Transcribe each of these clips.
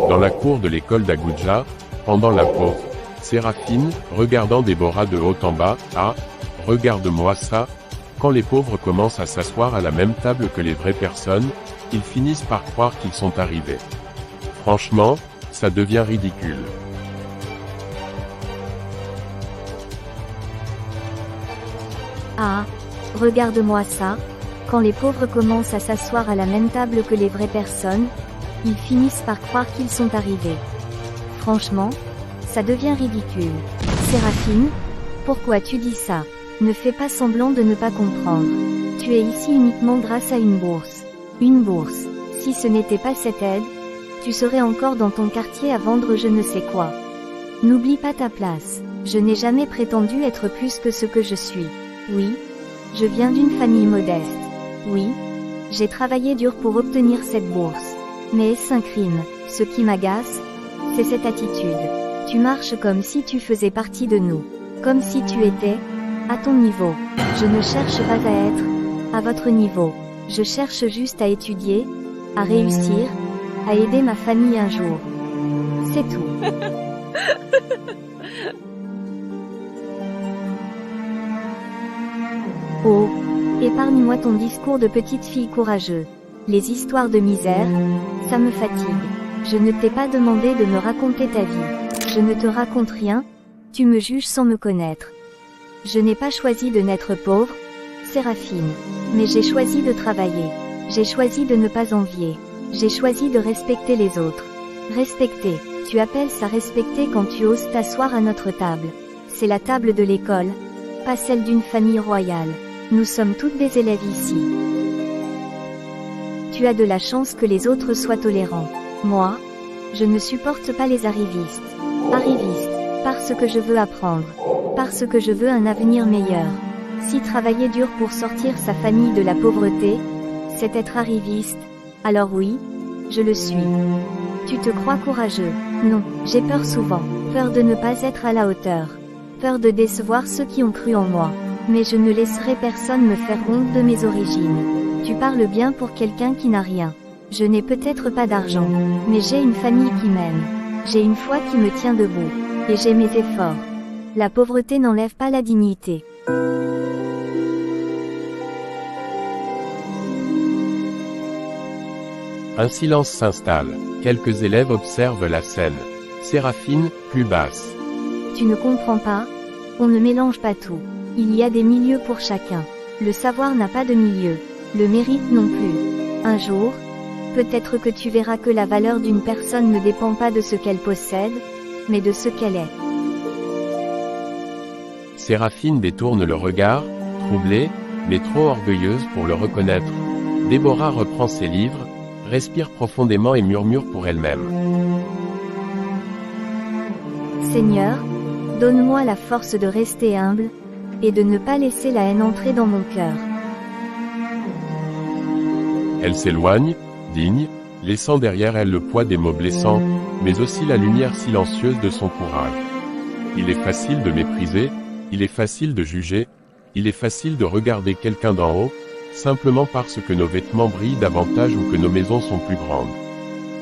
Dans la cour de l'école d'Agoudja, pendant la pause, Séraphine, regardant Déborah de haut en bas, « Ah, regarde-moi ça !» Quand les pauvres commencent à s'asseoir à la même table que les vraies personnes, ils finissent par croire qu'ils sont arrivés. Franchement, ça devient ridicule. Ah, regarde-moi ça, quand les pauvres commencent à s'asseoir à la même table que les vraies personnes, ils finissent par croire qu'ils sont arrivés. Franchement, ça devient ridicule. Séraphine, pourquoi tu dis ça? Ne fais pas semblant de ne pas comprendre. Tu es ici uniquement grâce à une bourse. Une bourse. Si ce n'était pas cette aide, tu serais encore dans ton quartier à vendre je ne sais quoi. N'oublie pas ta place. Je n'ai jamais prétendu être plus que ce que je suis. Oui, je viens d'une famille modeste. Oui, j'ai travaillé dur pour obtenir cette bourse. Mais est-ce un crime? Ce qui m'agace, c'est cette attitude. Tu marches comme si tu faisais partie de nous. Comme si tu étais à ton niveau. Je ne cherche pas à être à votre niveau. Je cherche juste à étudier, à réussir, à aider ma famille un jour. C'est tout. Oh, épargne-moi ton discours de petite fille courageuse. Les histoires de misère, ça me fatigue. Je ne t'ai pas demandé de me raconter ta vie. Je ne te raconte rien, tu me juges sans me connaître. Je n'ai pas choisi de naître pauvre, Séraphine. Mais j'ai choisi de travailler. J'ai choisi de ne pas envier. J'ai choisi de respecter les autres. Respecter, tu appelles ça respecter quand tu oses t'asseoir à notre table. C'est la table de l'école, pas celle d'une famille royale. Nous sommes toutes des élèves ici. Tu as de la chance que les autres soient tolérants. Moi, je ne supporte pas les arrivistes. Arrivistes, parce que je veux apprendre. Parce que je veux un avenir meilleur. Si travailler dur pour sortir sa famille de la pauvreté, c'est être arriviste, alors oui, je le suis. Tu te crois courageux? Non, j'ai peur souvent. Peur de ne pas être à la hauteur. Peur de décevoir ceux qui ont cru en moi. Mais je ne laisserai personne me faire honte de mes origines. Tu parles bien pour quelqu'un qui n'a rien. Je n'ai peut-être pas d'argent, mais j'ai une famille qui m'aime. J'ai une foi qui me tient debout. Et j'ai mes efforts. La pauvreté n'enlève pas la dignité. Un silence s'installe. Quelques élèves observent la scène. Séraphine, plus basse. Tu ne comprends pas? On ne mélange pas tout. Il y a des milieux pour chacun. Le savoir n'a pas de milieu. Le mérite non plus. Un jour, peut-être que tu verras que la valeur d'une personne ne dépend pas de ce qu'elle possède, mais de ce qu'elle est. Séraphine détourne le regard, troublée, mais trop orgueilleuse pour le reconnaître. Déborah reprend ses livres, respire profondément et murmure pour elle-même. Seigneur, donne-moi la force de rester humble, et de ne pas laisser la haine entrer dans mon cœur. Elle s'éloigne, digne, laissant derrière elle le poids des mots blessants, mais aussi la lumière silencieuse de son courage. Il est facile de mépriser, il est facile de juger, il est facile de regarder quelqu'un d'en haut, simplement parce que nos vêtements brillent davantage ou que nos maisons sont plus grandes.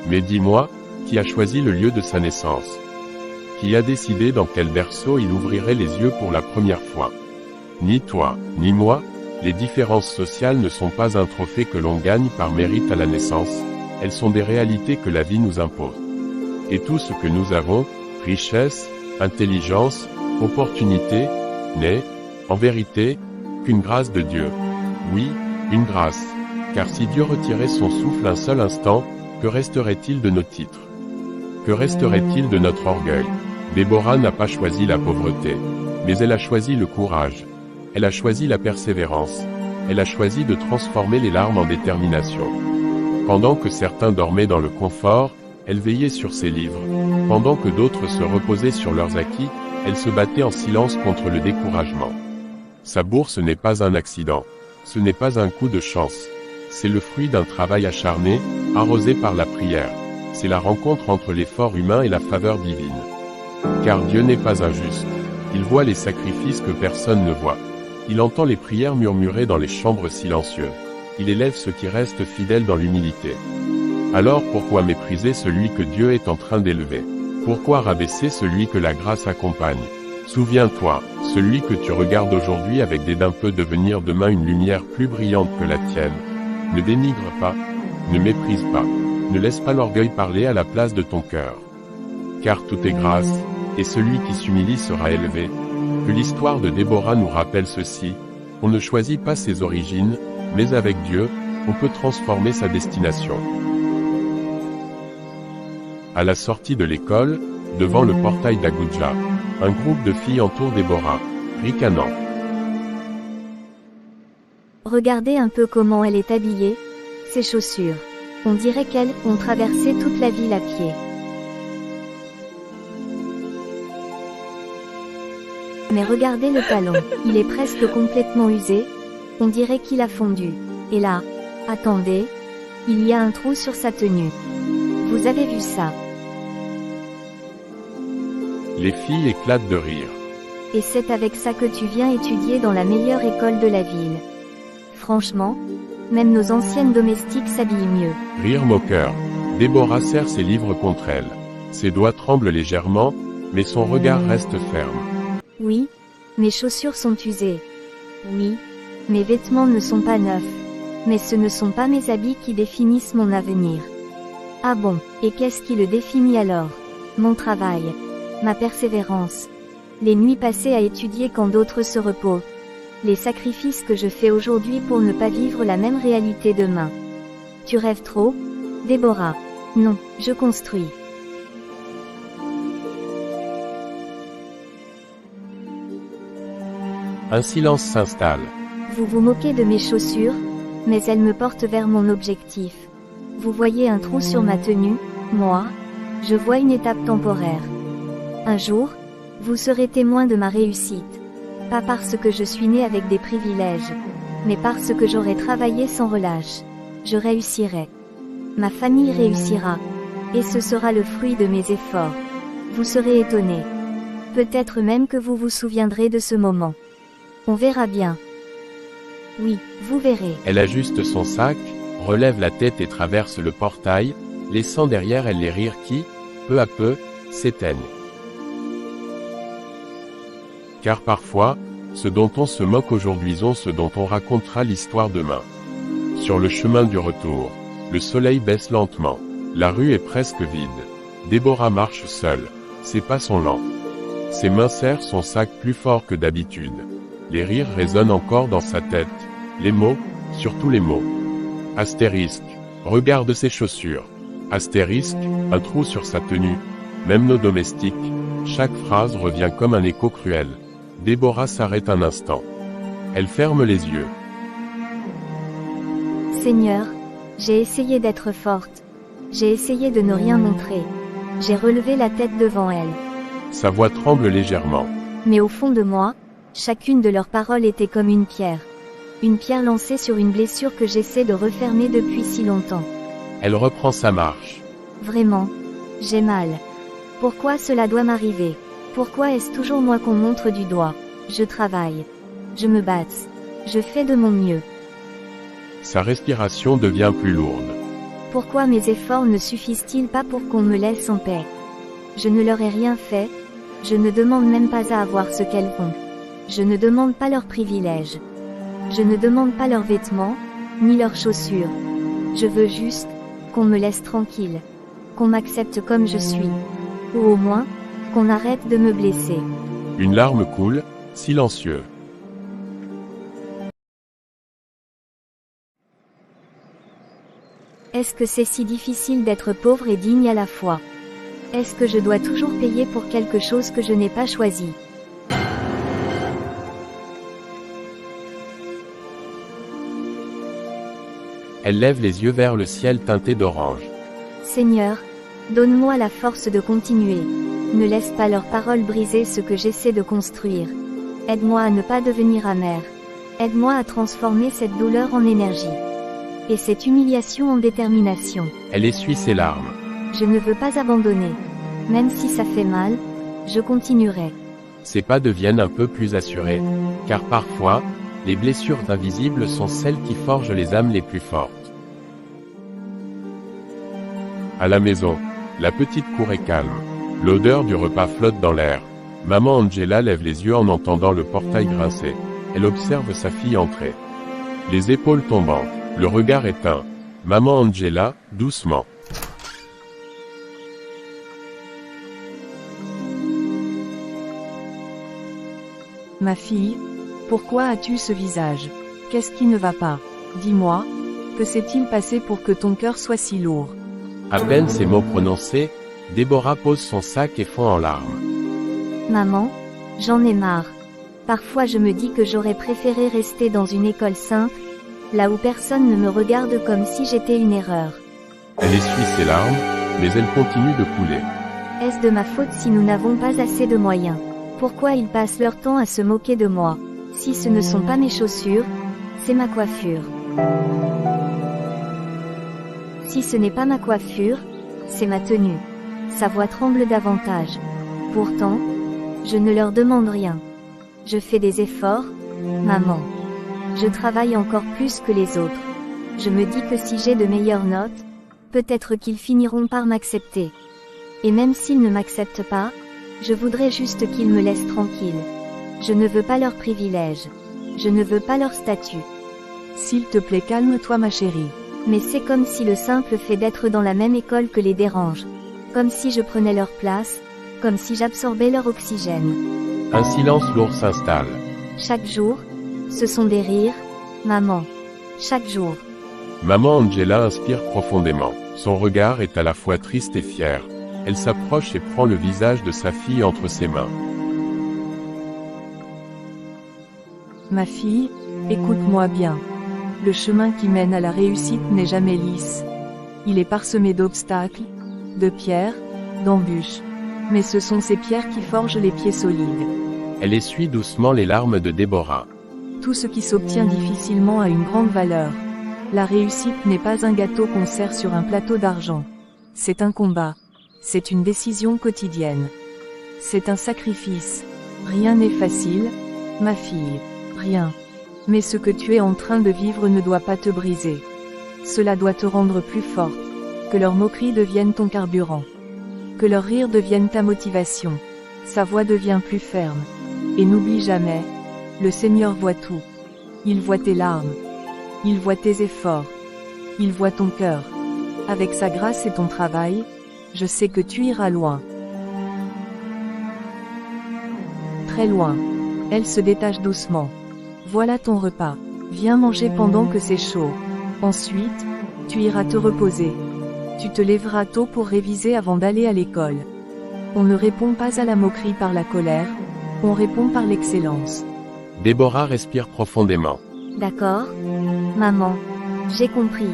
Mais dis-moi, qui a choisi le lieu de sa naissance? Qui a décidé dans quel berceau il ouvrirait les yeux pour la première fois? Ni toi, ni moi, les différences sociales ne sont pas un trophée que l'on gagne par mérite à la naissance, elles sont des réalités que la vie nous impose. Et tout ce que nous avons, richesse, intelligence, opportunité, n'est, en vérité, qu'une grâce de Dieu. Oui, une grâce. Car si Dieu retirait son souffle un seul instant, que resterait-il de nos titres? Que resterait-il de notre orgueil? Déborah n'a pas choisi la pauvreté, mais elle a choisi le courage. Elle a choisi la persévérance. Elle a choisi de transformer les larmes en détermination. Pendant que certains dormaient dans le confort, elle veillait sur ses livres. Pendant que d'autres se reposaient sur leurs acquis, elle se battait en silence contre le découragement. Sa bourse n'est pas un accident. Ce n'est pas un coup de chance. C'est le fruit d'un travail acharné, arrosé par la prière. C'est la rencontre entre l'effort humain et la faveur divine. Car Dieu n'est pas injuste. Il voit les sacrifices que personne ne voit. Il entend les prières murmurées dans les chambres silencieuses. Il élève ceux qui restent fidèles dans l'humilité. Alors pourquoi mépriser celui que Dieu est en train d'élever? Pourquoi rabaisser celui que la grâce accompagne? Souviens-toi, celui que tu regardes aujourd'hui avec dédain peut devenir demain une lumière plus brillante que la tienne. Ne dénigre pas, ne méprise pas, ne laisse pas l'orgueil parler à la place de ton cœur. Car tout est grâce, et celui qui s'humilie sera élevé. Que l'histoire de Déborah nous rappelle ceci, on ne choisit pas ses origines, mais avec Dieu, on peut transformer sa destination. À la sortie de l'école, devant le portail d'Agoudja, un groupe de filles entoure Déborah, ricanant. Regardez un peu comment elle est habillée, ses chaussures. On dirait qu'elles ont traversé toute la ville à pied. Mais regardez le talon, il est presque complètement usé, on dirait qu'il a fondu. Et là, attendez, il y a un trou sur sa tenue. Vous avez vu ça? Les filles éclatent de rire. Et c'est avec ça que tu viens étudier dans la meilleure école de la ville. Franchement, même nos anciennes domestiques s'habillent mieux. Rire moqueur. Déborah serre ses livres contre elle. Ses doigts tremblent légèrement, mais son regard reste ferme. Oui, mes chaussures sont usées. Oui, mes vêtements ne sont pas neufs. Mais ce ne sont pas mes habits qui définissent mon avenir. Ah bon, et qu'est-ce qui le définit alors? Mon travail. Ma persévérance. Les nuits passées à étudier quand d'autres se reposent. Les sacrifices que je fais aujourd'hui pour ne pas vivre la même réalité demain. Tu rêves trop, Déborah? Non, je construis. Un silence s'installe. Vous vous moquez de mes chaussures, mais elles me portent vers mon objectif. Vous voyez un trou sur ma tenue, moi, je vois une étape temporaire. Un jour, vous serez témoin de ma réussite. Pas parce que je suis né avec des privilèges, mais parce que j'aurai travaillé sans relâche. Je réussirai. Ma famille réussira. Et ce sera le fruit de mes efforts. Vous serez étonnés. Peut-être même que vous vous souviendrez de ce moment. On verra bien. Oui, vous verrez. Elle ajuste son sac, relève la tête et traverse le portail, laissant derrière elle les rires qui, peu à peu, s'éteignent. Car parfois, ce dont on se moque aujourd'hui sont ce dont on racontera l'histoire demain. Sur le chemin du retour, le soleil baisse lentement. La rue est presque vide. Déborah marche seule. Ses pas sont lents. Ses mains serrent son sac plus fort que d'habitude. Les rires résonnent encore dans sa tête. Les mots, surtout les mots. Astérisque. Regarde ses chaussures. Astérisque, un trou sur sa tenue. Même nos domestiques. Chaque phrase revient comme un écho cruel. Déborah s'arrête un instant. Elle ferme les yeux. Seigneur, j'ai essayé d'être forte. J'ai essayé de ne rien montrer. J'ai relevé la tête devant elle. Sa voix tremble légèrement. Mais au fond de moi, chacune de leurs paroles était comme une pierre. Une pierre lancée sur une blessure que j'essaie de refermer depuis si longtemps. Elle reprend sa marche. Vraiment, j'ai mal. Pourquoi cela doit m'arriver? Pourquoi est-ce toujours moi qu'on montre du doigt? Je travaille. Je me batte. Je fais de mon mieux. Sa respiration devient plus lourde. Pourquoi mes efforts ne suffisent-ils pas pour qu'on me laisse en paix? Je ne leur ai rien fait. Je ne demande même pas à avoir ce qu'elles ont. Je ne demande pas leurs privilèges. Je ne demande pas leurs vêtements, ni leurs chaussures. Je veux juste qu'on me laisse tranquille. Qu'on m'accepte comme je suis. Ou au moins, qu'on arrête de me blesser. Une larme coule, silencieux. Est-ce que c'est si difficile d'être pauvre et digne à la fois? Est-ce que je dois toujours payer pour quelque chose que je n'ai pas choisi? Elle lève les yeux vers le ciel teinté d'orange. Seigneur, donne-moi la force de continuer. Ne laisse pas leurs paroles briser ce que j'essaie de construire. Aide-moi à ne pas devenir amère. Aide-moi à transformer cette douleur en énergie. Et cette humiliation en détermination. Elle essuie ses larmes. Je ne veux pas abandonner. Même si ça fait mal, je continuerai. Ses pas deviennent un peu plus assurés. Car parfois, les blessures invisibles sont celles qui forgent les âmes les plus fortes. À la maison, la petite cour est calme. L'odeur du repas flotte dans l'air. Maman Angela lève les yeux en entendant le portail grincer. Elle observe sa fille entrer. Les épaules tombantes, le regard éteint. Maman Angela, doucement. Ma fille, pourquoi as-tu ce visage? Qu'est-ce qui ne va pas? Dis-moi, que s'est-il passé pour que ton cœur soit si lourd? À peine ces mots prononcés, Déborah pose son sac et fond en larmes. Maman, j'en ai marre. Parfois je me dis que j'aurais préféré rester dans une école simple, là où personne ne me regarde comme si j'étais une erreur. Elle essuie ses larmes, mais elles continuent de couler. Est-ce de ma faute si nous n'avons pas assez de moyens? Pourquoi ils passent leur temps à se moquer de moi? Si ce ne sont pas mes chaussures, c'est ma coiffure. Si ce n'est pas ma coiffure, c'est ma tenue. Sa voix tremble davantage. Pourtant, je ne leur demande rien. Je fais des efforts, maman. Je travaille encore plus que les autres. Je me dis que si j'ai de meilleures notes, peut-être qu'ils finiront par m'accepter. Et même s'ils ne m'acceptent pas, je voudrais juste qu'ils me laissent tranquille. Je ne veux pas leur privilège. Je ne veux pas leur statut. S'il te plaît, calme-toi ma chérie. Mais c'est comme si le simple fait d'être dans la même école que les dérange. Comme si je prenais leur place, comme si j'absorbais leur oxygène. Un silence lourd s'installe. Chaque jour, ce sont des rires, maman. Chaque jour. Maman Angela inspire profondément. Son regard est à la fois triste et fier. Elle s'approche et prend le visage de sa fille entre ses mains. Ma fille, écoute-moi bien. Le chemin qui mène à la réussite n'est jamais lisse. Il est parsemé d'obstacles, de pierres, d'embûches. Mais ce sont ces pierres qui forgent les pieds solides. Elle essuie doucement les larmes de Déborah. Tout ce qui s'obtient difficilement a une grande valeur. La réussite n'est pas un gâteau qu'on sert sur un plateau d'argent. C'est un combat. C'est une décision quotidienne. C'est un sacrifice. Rien n'est facile, ma fille. Rien. Mais ce que tu es en train de vivre ne doit pas te briser. Cela doit te rendre plus forte. Que leurs moqueries deviennent ton carburant. Que leurs rires deviennent ta motivation. Sa voix devient plus ferme. Et n'oublie jamais, le Seigneur voit tout. Il voit tes larmes. Il voit tes efforts. Il voit ton cœur. Avec sa grâce et ton travail, je sais que tu iras loin. Très loin. Elle se détache doucement. Voilà ton repas. Viens manger pendant que c'est chaud. Ensuite, tu iras te reposer. Tu te lèveras tôt pour réviser avant d'aller à l'école. On ne répond pas à la moquerie par la colère, on répond par l'excellence. Déborah respire profondément. D'accord, maman. J'ai compris.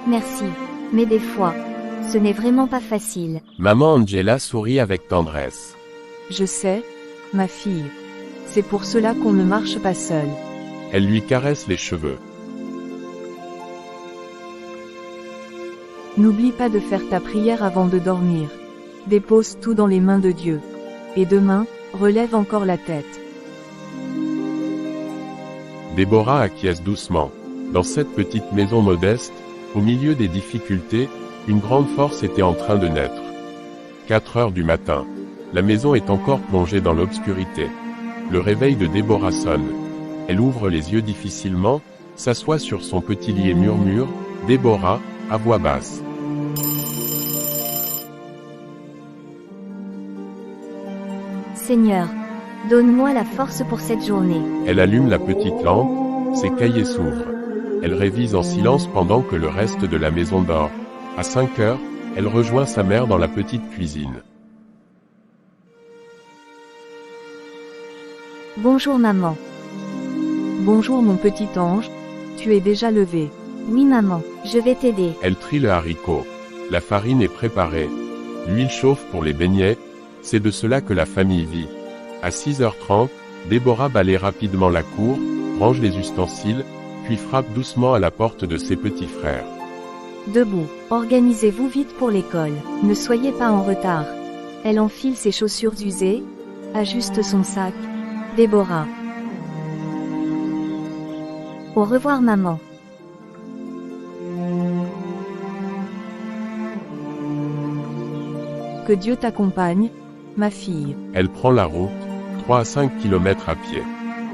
Merci. Mais des fois, ce n'est vraiment pas facile. Maman Angela sourit avec tendresse. Je sais, ma fille. C'est pour cela qu'on ne marche pas seul. Elle lui caresse les cheveux. N'oublie pas de faire ta prière avant de dormir. Dépose tout dans les mains de Dieu. Et demain, relève encore la tête. Déborah acquiesce doucement. Dans cette petite maison modeste, au milieu des difficultés, une grande force était en train de naître. 4 heures du matin. La maison est encore plongée dans l'obscurité. Le réveil de Déborah sonne. Elle ouvre les yeux difficilement, s'assoit sur son petit lit et murmure, « Déborah », à voix basse. Seigneur, donne-moi la force pour cette journée. Elle allume la petite lampe, ses cahiers s'ouvrent. Elle révise en silence pendant que le reste de la maison dort. À 5 heures, elle rejoint sa mère dans la petite cuisine. Bonjour maman. Bonjour mon petit ange, tu es déjà levé. Oui maman, je vais t'aider. Elle trie le haricot. La farine est préparée. L'huile chauffe pour les beignets, c'est de cela que la famille vit. À 6h30, Déborah balaie rapidement la cour, range les ustensiles, puis frappe doucement à la porte de ses petits frères. Debout, organisez-vous vite pour l'école, ne soyez pas en retard. Elle enfile ses chaussures usées, ajuste son sac. Déborah. Au revoir maman. Que Dieu t'accompagne, ma fille. Elle prend la route, 3 à 5 km à pied.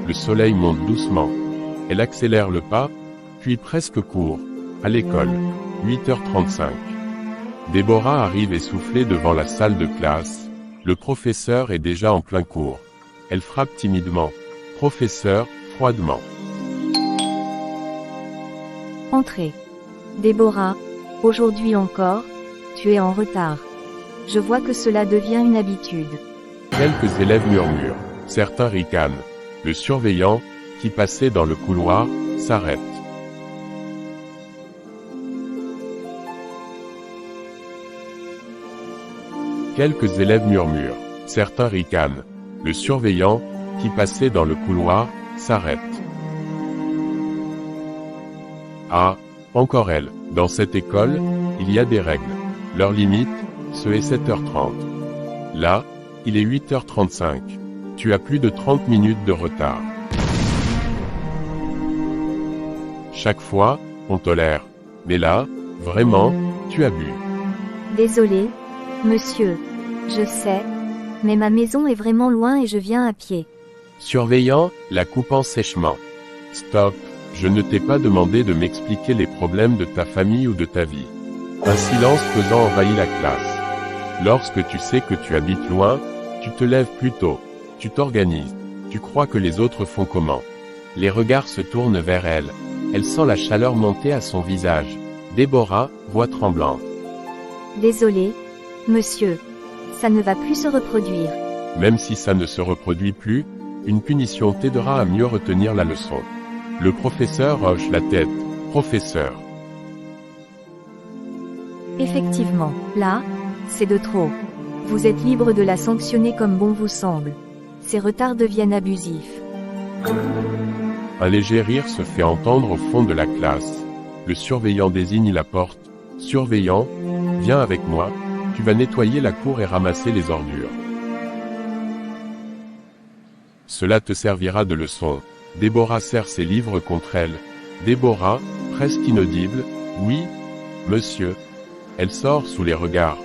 Le soleil monte doucement. Elle accélère le pas, puis presque court. À l'école, 8h35. Déborah arrive essoufflée devant la salle de classe. Le professeur est déjà en plein cours. Elle frappe timidement. Professeur, froidement. Entrez. Déborah, aujourd'hui encore, tu es en retard. Je vois que cela devient une habitude. Quelques élèves murmurent. Certains ricanent. Le surveillant, qui passait dans le couloir, s'arrête. Quelques élèves murmurent. Certains ricanent. Le surveillant, qui passait dans le couloir, s'arrête. Ah, encore elle. Dans cette école, il y a des règles. Leur limite, ce est 7h30. Là, il est 8h35. Tu as plus de 30 minutes de retard. Chaque fois, on tolère. Mais là, vraiment, tu as bu. Désolé, monsieur. Je sais. Mais ma maison est vraiment loin et je viens à pied. Surveillant, la coupant sèchement. Stop, je ne t'ai pas demandé de m'expliquer les problèmes de ta famille ou de ta vie. Un silence pesant envahit la classe. Lorsque tu sais que tu habites loin, tu te lèves plus tôt. Tu t'organises. Tu crois que les autres font comment? Les regards se tournent vers elle. Elle sent la chaleur monter à son visage. Déborah, voix tremblante. Désolé, monsieur. Ça ne va plus se reproduire. Même si ça ne se reproduit plus, une punition t'aidera à mieux retenir la leçon. Le professeur hoche la tête. Professeur. Effectivement, là, c'est de trop. Vous êtes libre de la sanctionner comme bon vous semble. Ces retards deviennent abusifs. Un léger rire se fait entendre au fond de la classe. Le surveillant désigne la porte. Surveillant, viens avec moi, tu vas nettoyer la cour et ramasser les ordures. Cela te servira de leçon. Déborah serre ses livres contre elle. Déborah, presque inaudible, oui, monsieur. Elle sort sous les regards.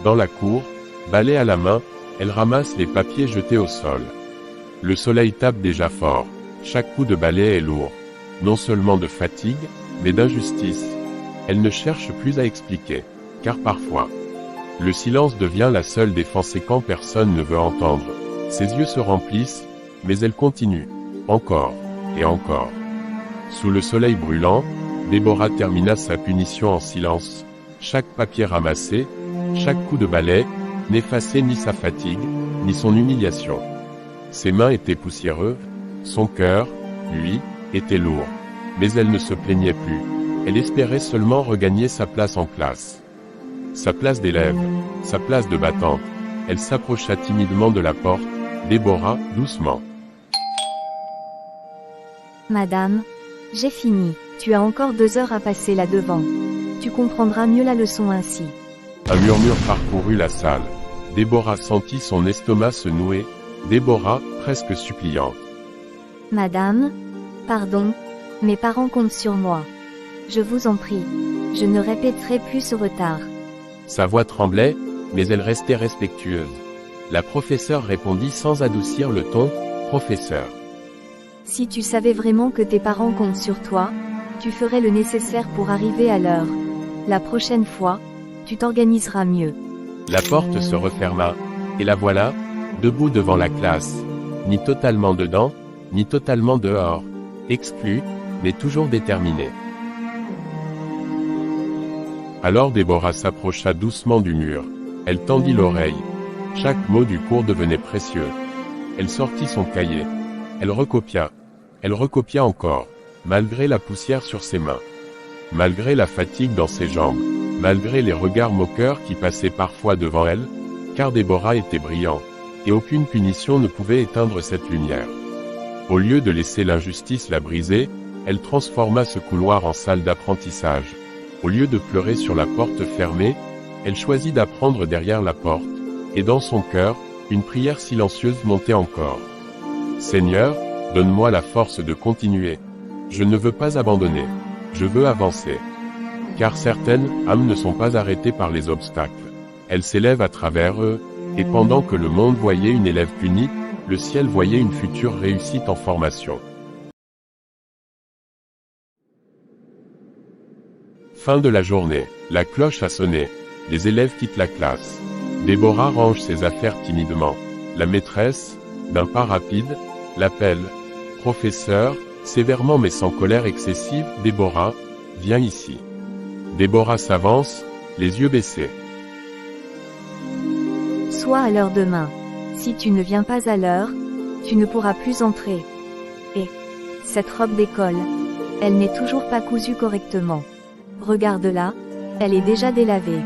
Dans la cour, balai à la main, elle ramasse les papiers jetés au sol. Le soleil tape déjà fort. Chaque coup de balai est lourd. Non seulement de fatigue, mais d'injustice. Elle ne cherche plus à expliquer. Car parfois, le silence devient la seule défense et quand personne ne veut entendre. Ses yeux se remplissent, mais elle continue. Encore, et encore. Sous le soleil brûlant, Déborah termina sa punition en silence. Chaque papier ramassé, chaque coup de balai, n'effaçait ni sa fatigue, ni son humiliation. Ses mains étaient poussiéreuses, son cœur, lui, était lourd. Mais elle ne se plaignait plus. Elle espérait seulement regagner sa place en classe. Sa place d'élève, sa place de battante. Elle s'approcha timidement de la porte. Déborah, doucement. Madame, j'ai fini. Tu as encore 2 heures à passer là-devant. Tu comprendras mieux la leçon ainsi. Un murmure parcourut la salle. Déborah sentit son estomac se nouer. Déborah, presque suppliante. Madame, pardon, mes parents comptent sur moi. Je vous en prie. Je ne répéterai plus ce retard. Sa voix tremblait, mais elle restait respectueuse. La professeure répondit sans adoucir le ton, « Professeur. Si tu savais vraiment que tes parents comptent sur toi, tu ferais le nécessaire pour arriver à l'heure. La prochaine fois, tu t'organiseras mieux. » La porte se referma, et la voilà, debout devant la classe. Ni totalement dedans, ni totalement dehors. Exclue, mais toujours déterminée. Alors Déborah s'approcha doucement du mur. Elle tendit l'oreille. Chaque mot du cours devenait précieux. Elle sortit son cahier. Elle recopia. Elle recopia encore, malgré la poussière sur ses mains. Malgré la fatigue dans ses jambes. Malgré les regards moqueurs qui passaient parfois devant elle, car Déborah était brillante, et aucune punition ne pouvait éteindre cette lumière. Au lieu de laisser l'injustice la briser, elle transforma ce couloir en salle d'apprentissage. Au lieu de pleurer sur la porte fermée, elle choisit d'apprendre derrière la porte, et dans son cœur, une prière silencieuse montait encore. Seigneur, donne-moi la force de continuer. Je ne veux pas abandonner. Je veux avancer. Car certaines âmes ne sont pas arrêtées par les obstacles. Elle s'élève à travers eux, et pendant que le monde voyait une élève punie, le ciel voyait une future réussite en formation. Fin de la journée. La cloche a sonné. Les élèves quittent la classe. Déborah range ses affaires timidement. La maîtresse, d'un pas rapide, l'appelle. « Professeur », sévèrement mais sans colère excessive, « Déborah, viens ici. » Déborah s'avance, les yeux baissés. Sois à l'heure demain. Si tu ne viens pas à l'heure, tu ne pourras plus entrer. Et cette robe d'école, elle n'est toujours pas cousue correctement. Regarde-la, elle est déjà délavée.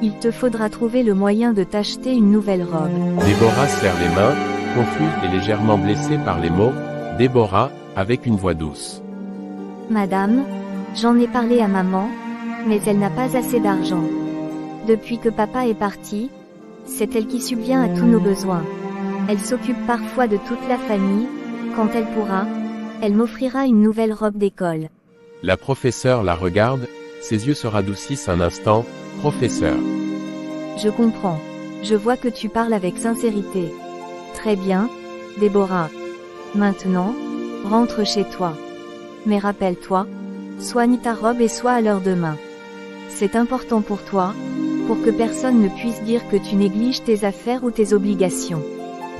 Il te faudra trouver le moyen de t'acheter une nouvelle robe. Déborah serre les mains, confuse et légèrement blessée par les mots. Déborah, avec une voix douce. Madame, j'en ai parlé à maman, mais elle n'a pas assez d'argent. Depuis que papa est parti, c'est elle qui subvient à tous nos besoins. Elle s'occupe parfois de toute la famille. Quand elle pourra, elle m'offrira une nouvelle robe d'école. La professeure la regarde, ses yeux se radoucissent un instant. Professeur. Je comprends. Je vois que tu parles avec sincérité. Très bien, Déborah. Maintenant, rentre chez toi. Mais rappelle-toi, soigne ta robe et sois à l'heure demain. C'est important pour toi, pour que personne ne puisse dire que tu négliges tes affaires ou tes obligations.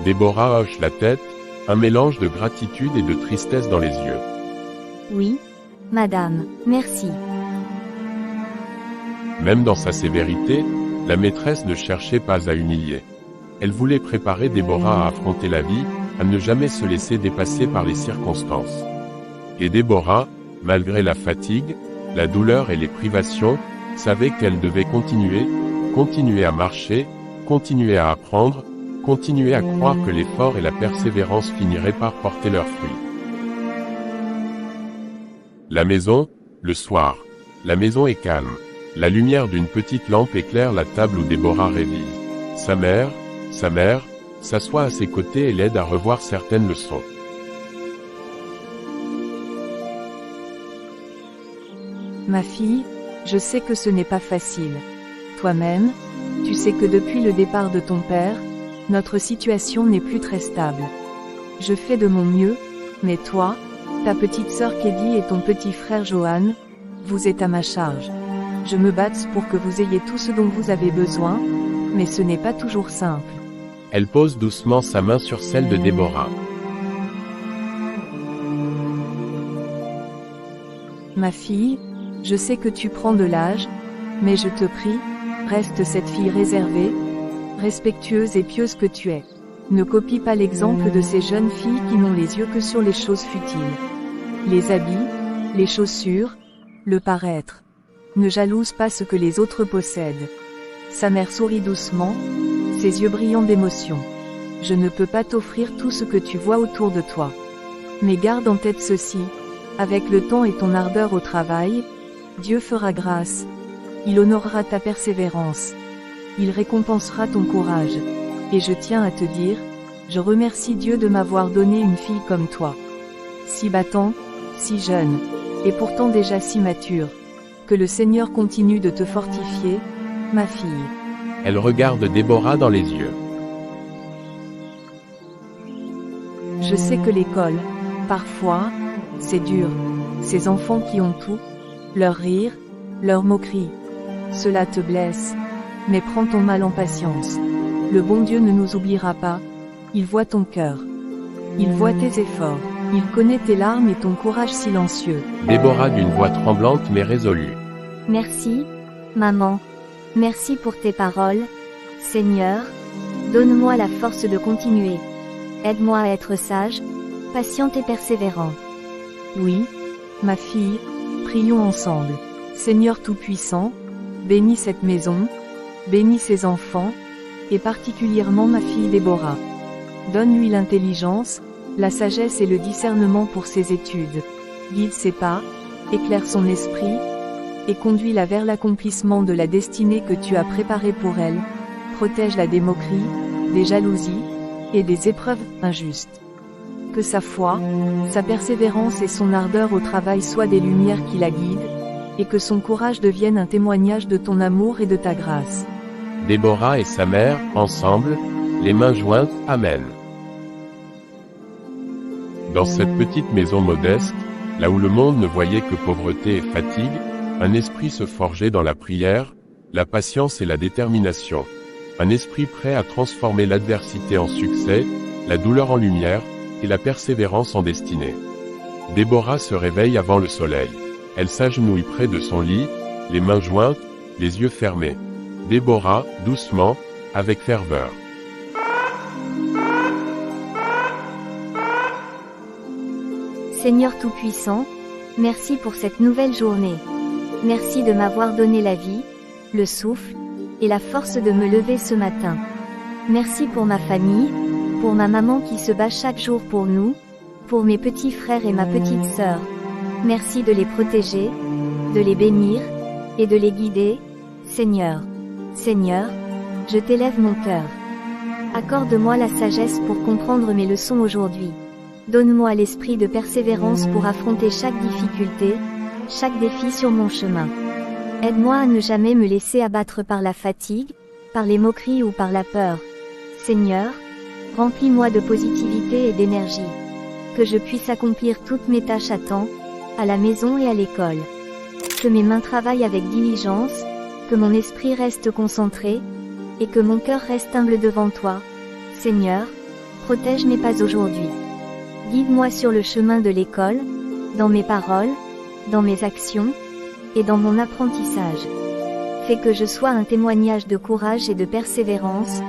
Déborah hoche la tête, un mélange de gratitude et de tristesse dans les yeux. Oui, madame, merci. Même dans sa sévérité, la maîtresse ne cherchait pas à humilier. Elle voulait préparer Déborah à affronter la vie, à ne jamais se laisser dépasser par les circonstances. Et Déborah, malgré la fatigue, la douleur et les privations, savait qu'elle devait continuer à marcher, continuer à apprendre, continuer à croire que l'effort et la persévérance finiraient par porter leurs fruits. La maison, le soir. La maison est calme. La lumière d'une petite lampe éclaire la table où Déborah révise. Sa mère, s'assoit à ses côtés et l'aide à revoir certaines leçons. Ma fille, je sais que ce n'est pas facile. Toi-même, tu sais que depuis le départ de ton père, notre situation n'est plus très stable. Je fais de mon mieux, mais toi, ta petite sœur Kelly et ton petit frère Johan, vous êtes à ma charge. Je me batte pour que vous ayez tout ce dont vous avez besoin, mais ce n'est pas toujours simple. Elle pose doucement sa main sur celle de Déborah. Ma fille, je sais que tu prends de l'âge, mais je te prie, reste cette fille réservée, respectueuse et pieuse que tu es. Ne copie pas l'exemple de ces jeunes filles qui n'ont les yeux que sur les choses futiles. Les habits, les chaussures, le paraître. Ne jalouse pas ce que les autres possèdent. Sa mère sourit doucement, ses yeux brillants d'émotion. Je ne peux pas t'offrir tout ce que tu vois autour de toi. Mais garde en tête ceci, avec le temps et ton ardeur au travail, Dieu fera grâce. Il honorera ta persévérance. Il récompensera ton courage. Et je tiens à te dire, je remercie Dieu de m'avoir donné une fille comme toi. Si battant, si jeune, et pourtant déjà si mature. Que le Seigneur continue de te fortifier, ma fille. Elle regarde Déborah dans les yeux. Je sais que l'école, parfois, c'est dur. Ces enfants qui ont tout, leur rire, leur moquerie. Cela te blesse. Mais prends ton mal en patience. Le bon Dieu ne nous oubliera pas. Il voit ton cœur. Il voit tes efforts. Il connaît tes larmes et ton courage silencieux. Déborah d'une voix tremblante mais résolue. Merci, maman. Merci pour tes paroles. Seigneur, donne-moi la force de continuer. Aide-moi à être sage, patiente et persévérante. Oui, ma fille, prions ensemble. Seigneur Tout-Puissant, bénis cette maison, bénis ses enfants, et particulièrement ma fille Déborah. Donne-lui l'intelligence, la sagesse et le discernement pour ses études. Guide ses pas, éclaire son esprit, et conduis-la vers l'accomplissement de la destinée que tu as préparée pour elle. Protège-la des moqueries, des jalousies, et des épreuves injustes. Que sa foi, sa persévérance et son ardeur au travail soient des lumières qui la guident, et que son courage devienne un témoignage de ton amour et de ta grâce. Déborah et sa mère, ensemble, les mains jointes, Amen. Dans cette petite maison modeste, là où le monde ne voyait que pauvreté et fatigue, un esprit se forgeait dans la prière, la patience et la détermination. Un esprit prêt à transformer l'adversité en succès, la douleur en lumière, et la persévérance en destinée. Déborah se réveille avant le soleil. Elle s'agenouille près de son lit, les mains jointes, les yeux fermés. Déborah, doucement, avec ferveur. Seigneur Tout-Puissant, merci pour cette nouvelle journée. Merci de m'avoir donné la vie, le souffle, et la force de me lever ce matin. Merci pour ma famille, pour ma maman qui se bat chaque jour pour nous, pour mes petits frères et ma petite sœur. Merci de les protéger, de les bénir, et de les guider, Seigneur. Seigneur, je t'élève mon cœur. Accorde-moi la sagesse pour comprendre mes leçons aujourd'hui. Donne-moi l'esprit de persévérance pour affronter chaque difficulté, chaque défi sur mon chemin. Aide-moi à ne jamais me laisser abattre par la fatigue, par les moqueries ou par la peur. Seigneur, remplis-moi de positivité et d'énergie. Que je puisse accomplir toutes mes tâches à temps, à la maison et à l'école. Que mes mains travaillent avec diligence, que mon esprit reste concentré, et que mon cœur reste humble devant toi. Seigneur, protège mes pas aujourd'hui. Guide-moi sur le chemin de l'école, dans mes paroles, dans mes actions, et dans mon apprentissage. Fais que je sois un témoignage de courage et de persévérance,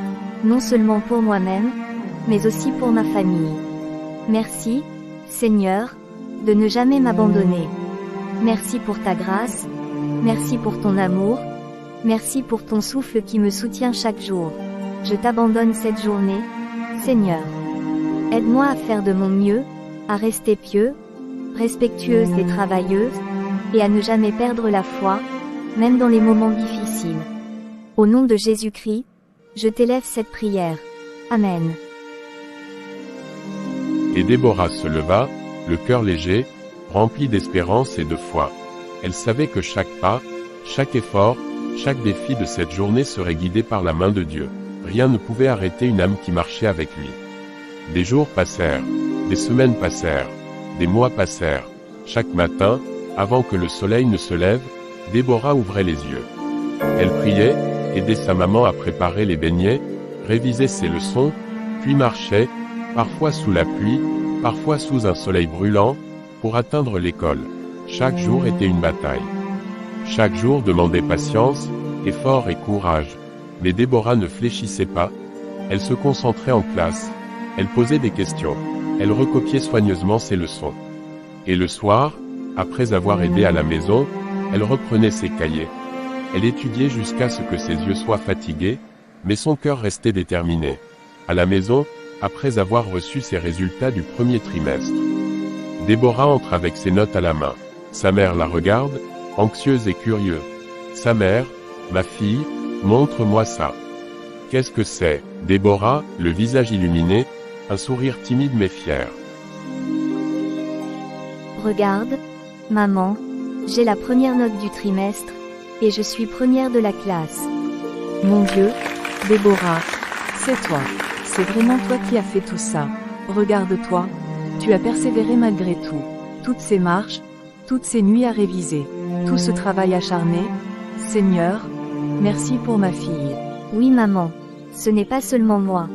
non seulement pour moi-même, mais aussi pour ma famille. Merci, Seigneur, de ne jamais m'abandonner. Merci pour ta grâce, merci pour ton amour, merci pour ton souffle qui me soutient chaque jour. Je t'abandonne cette journée, Seigneur. Aide-moi à faire de mon mieux, à rester pieux, respectueuse et travailleuse, et à ne jamais perdre la foi, même dans les moments difficiles. Au nom de Jésus-Christ, je t'élève cette prière. Amen. Et Déborah se leva, le cœur léger, rempli d'espérance et de foi. Elle savait que chaque pas, chaque effort, chaque défi de cette journée serait guidé par la main de Dieu. Rien ne pouvait arrêter une âme qui marchait avec lui. Des jours passèrent, des semaines passèrent, des mois passèrent. Chaque matin, avant que le soleil ne se lève, Déborah ouvrait les yeux. Elle priait, aidait sa maman à préparer les beignets, révisait ses leçons, puis marchait, parfois sous la pluie, parfois sous un soleil brûlant, pour atteindre l'école. Chaque jour était une bataille. Chaque jour demandait patience, effort et courage. Mais Déborah ne fléchissait pas, elle se concentrait en classe, elle posait des questions, elle recopiait soigneusement ses leçons. Et le soir, après avoir aidé à la maison, elle reprenait ses cahiers. Elle étudiait jusqu'à ce que ses yeux soient fatigués, mais son cœur restait déterminé. À la maison, après avoir reçu ses résultats du premier trimestre, Déborah entre avec ses notes à la main. Sa mère la regarde, anxieuse et curieuse. Sa mère, ma fille, montre-moi ça. Qu'est-ce que c'est? Déborah, le visage illuminé, un sourire timide mais fier. Regarde, maman, j'ai la première note du trimestre, et je suis première de la classe. Mon Dieu, Déborah, c'est toi. C'est vraiment toi qui as fait tout ça. Regarde-toi, tu as persévéré malgré tout. Toutes ces marches, toutes ces nuits à réviser, tout ce travail acharné. Seigneur, merci pour ma fille. Oui maman, ce n'est pas seulement moi.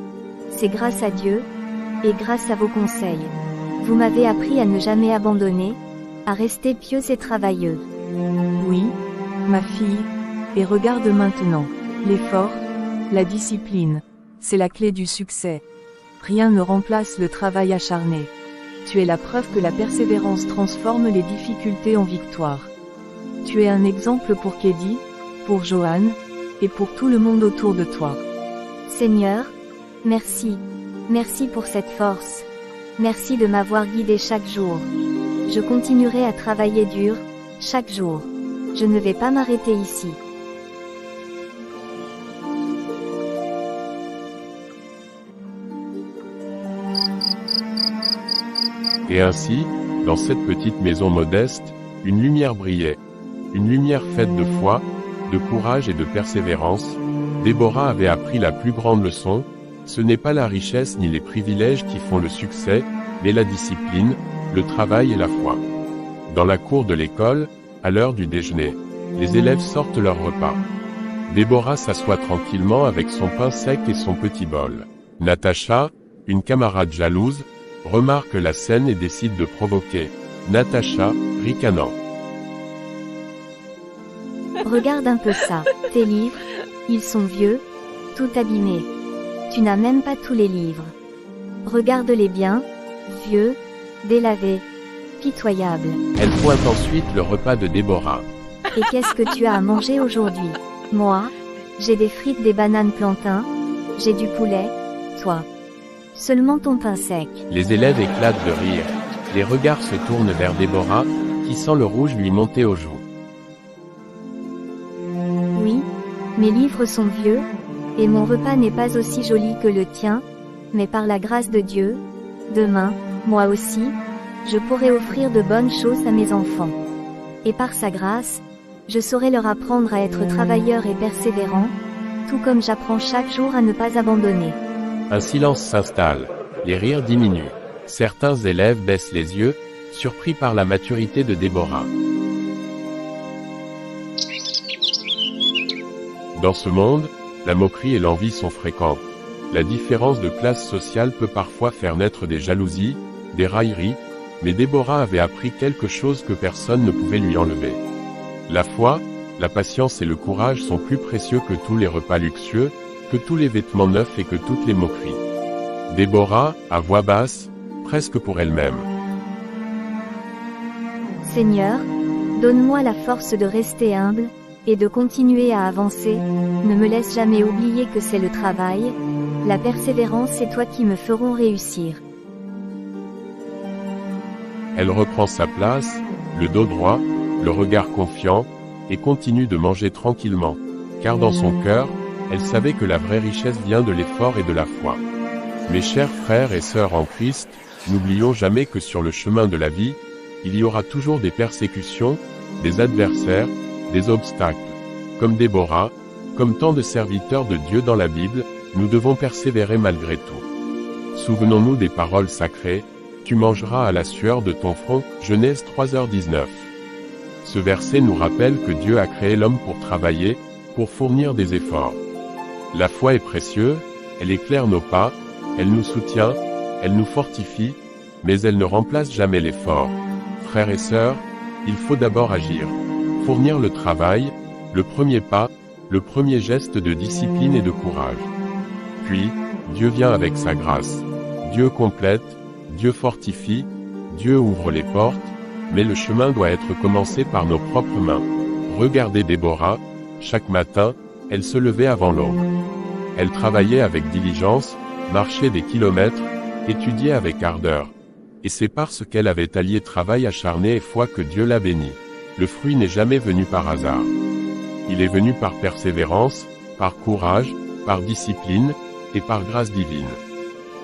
C'est grâce à Dieu, et grâce à vos conseils. Vous m'avez appris à ne jamais abandonner, à rester pieuse et travailleuse. Oui, ma fille, et regarde maintenant, l'effort, la discipline, c'est la clé du succès. Rien ne remplace le travail acharné. Tu es la preuve que la persévérance transforme les difficultés en victoire. Tu es un exemple pour Kedi, pour Johan, et pour tout le monde autour de toi. Seigneur, merci. Merci pour cette force. Merci de m'avoir guidé chaque jour. Je continuerai à travailler dur, chaque jour. Je ne vais pas m'arrêter ici. Et ainsi, dans cette petite maison modeste, une lumière brillait. une lumière faite de foi, de courage et de persévérance. Déborah avait appris la plus grande leçon, ce n'est pas la richesse ni les privilèges qui font le succès, mais la discipline, le travail et la foi. Dans la cour de l'école, à l'heure du déjeuner, les élèves sortent leur repas. Déborah s'assoit tranquillement avec son pain sec et son petit bol. Natacha, une camarade jalouse, remarque la scène et décide de provoquer Natacha, ricanant. Regarde un peu ça, tes livres, ils sont vieux, tout abîmés. Tu n'as même pas tous les livres. Regarde-les bien, vieux, délavés, pitoyables. Elle pointe ensuite le repas de Déborah. Et qu'est-ce que tu as à manger aujourd'hui? Moi, j'ai des frites, des bananes plantains, j'ai du poulet, toi. Seulement ton pain sec. Les élèves éclatent de rire. Les regards se tournent vers Déborah, qui sent le rouge lui monter aux joues. Oui, mes livres sont vieux, et mon repas n'est pas aussi joli que le tien, mais par la grâce de Dieu, demain, moi aussi, je pourrai offrir de bonnes choses à mes enfants. Et par sa grâce, je saurai leur apprendre à être travailleurs et persévérants, tout comme j'apprends chaque jour à ne pas abandonner. Un silence s'installe. Les rires diminuent. Certains élèves baissent les yeux, surpris par la maturité de Déborah. Dans ce monde, la moquerie et l'envie sont fréquentes. La différence de classe sociale peut parfois faire naître des jalousies, des railleries, mais Déborah avait appris quelque chose que personne ne pouvait lui enlever. La foi, la patience et le courage sont plus précieux que tous les repas luxueux, que tous les vêtements neufs et que toutes les moqueries. Déborah, à voix basse, presque pour elle-même. Seigneur, donne-moi la force de rester humble, et de continuer à avancer, ne me laisse jamais oublier que c'est le travail, la persévérance et toi qui me feront réussir. Elle reprend sa place, le dos droit, le regard confiant, et continue de manger tranquillement, car dans son cœur, elle savait que la vraie richesse vient de l'effort et de la foi. Mes chers frères et sœurs en Christ, n'oublions jamais que sur le chemin de la vie, il y aura toujours des persécutions, des adversaires, des obstacles. Comme Déborah, comme tant de serviteurs de Dieu dans la Bible, nous devons persévérer malgré tout. Souvenons-nous des paroles sacrées, « Tu mangeras à la sueur de ton front » Genèse 3h19. Ce verset nous rappelle que Dieu a créé l'homme pour travailler, pour fournir des efforts. La foi est précieuse, elle éclaire nos pas, elle nous soutient, elle nous fortifie, mais elle ne remplace jamais l'effort. Frères et sœurs, il faut d'abord agir. Fournir le travail, le premier pas, le premier geste de discipline et de courage. Puis, Dieu vient avec sa grâce. Dieu complète, Dieu fortifie, Dieu ouvre les portes, mais le chemin doit être commencé par nos propres mains. Regardez Déborah, chaque matin, elle se levait avant l'aube. Elle travaillait avec diligence, marchait des kilomètres, étudiait avec ardeur. Et c'est parce qu'elle avait allié travail acharné et foi que Dieu l'a bénie. Le fruit n'est jamais venu par hasard. Il est venu par persévérance, par courage, par discipline, et par grâce divine.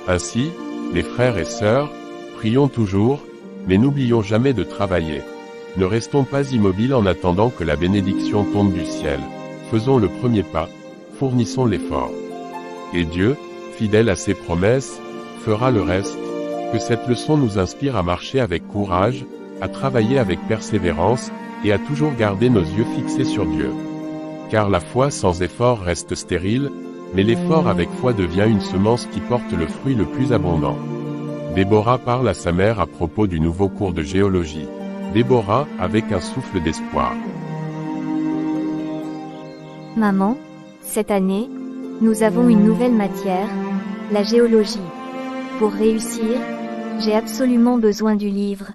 Ainsi, mes frères et sœurs, prions toujours, mais n'oublions jamais de travailler. Ne restons pas immobiles en attendant que la bénédiction tombe du ciel. Faisons le premier pas, fournissons l'effort. Et Dieu, fidèle à ses promesses, fera le reste. Que cette leçon nous inspire à marcher avec courage, à travailler avec persévérance, et à toujours garder nos yeux fixés sur Dieu. Car la foi sans effort reste stérile, mais l'effort avec foi devient une semence qui porte le fruit le plus abondant. Déborah parle à sa mère à propos du nouveau cours de géologie. Déborah, avec un souffle d'espoir. Maman, cette année, nous avons une nouvelle matière, la géologie. Pour réussir, j'ai absolument besoin du livre.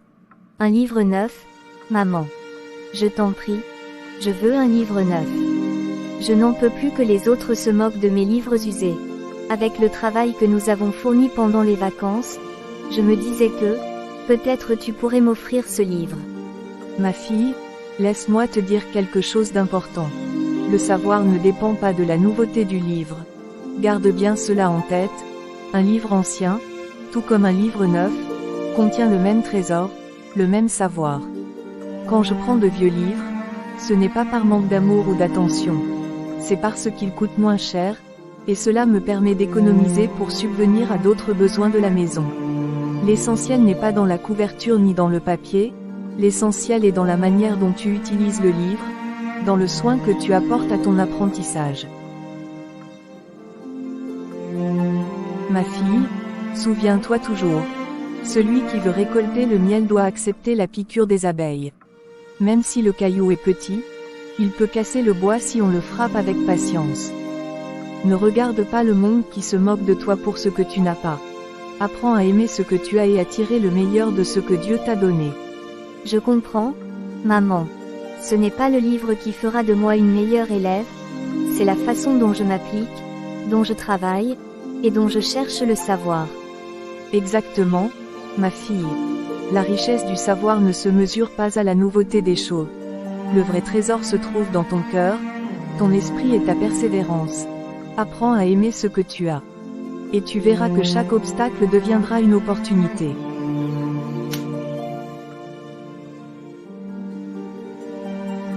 Un livre neuf, maman. Je t'en prie, je veux un livre neuf. Je n'en peux plus que les autres se moquent de mes livres usés. Avec le travail que nous avons fourni pendant les vacances, je me disais que, peut-être tu pourrais m'offrir ce livre. Ma fille, laisse-moi te dire quelque chose d'important. Le savoir ne dépend pas de la nouveauté du livre. Garde bien cela en tête, un livre ancien, tout comme un livre neuf, contient le même trésor, le même savoir. Quand je prends de vieux livres, Ce n'est pas par manque d'amour ou d'attention. C'est parce qu'il coûte moins cher, et cela me permet d'économiser pour subvenir à d'autres besoins de la maison. L'essentiel n'est pas dans la couverture ni dans le papier, l'essentiel est dans la manière dont tu utilises le livre, dans le soin que tu apportes à ton apprentissage. Ma fille, souviens-toi toujours. Celui qui veut récolter le miel doit accepter la piqûre des abeilles. Même si le caillou est petit, il peut casser le bois si on le frappe avec patience. Ne regarde pas le monde qui se moque de toi pour ce que tu n'as pas. Apprends à aimer ce que tu as et à tirer le meilleur de ce que Dieu t'a donné. Je comprends, maman. Ce n'est pas le livre qui fera de moi une meilleure élève, c'est la façon dont je m'applique, dont je travaille, et dont je cherche le savoir. Exactement, ma fille. La richesse du savoir ne se mesure pas à la nouveauté des choses. Le vrai trésor se trouve dans ton cœur, ton esprit et ta persévérance. Apprends à aimer ce que tu as. Et tu verras que chaque obstacle deviendra une opportunité.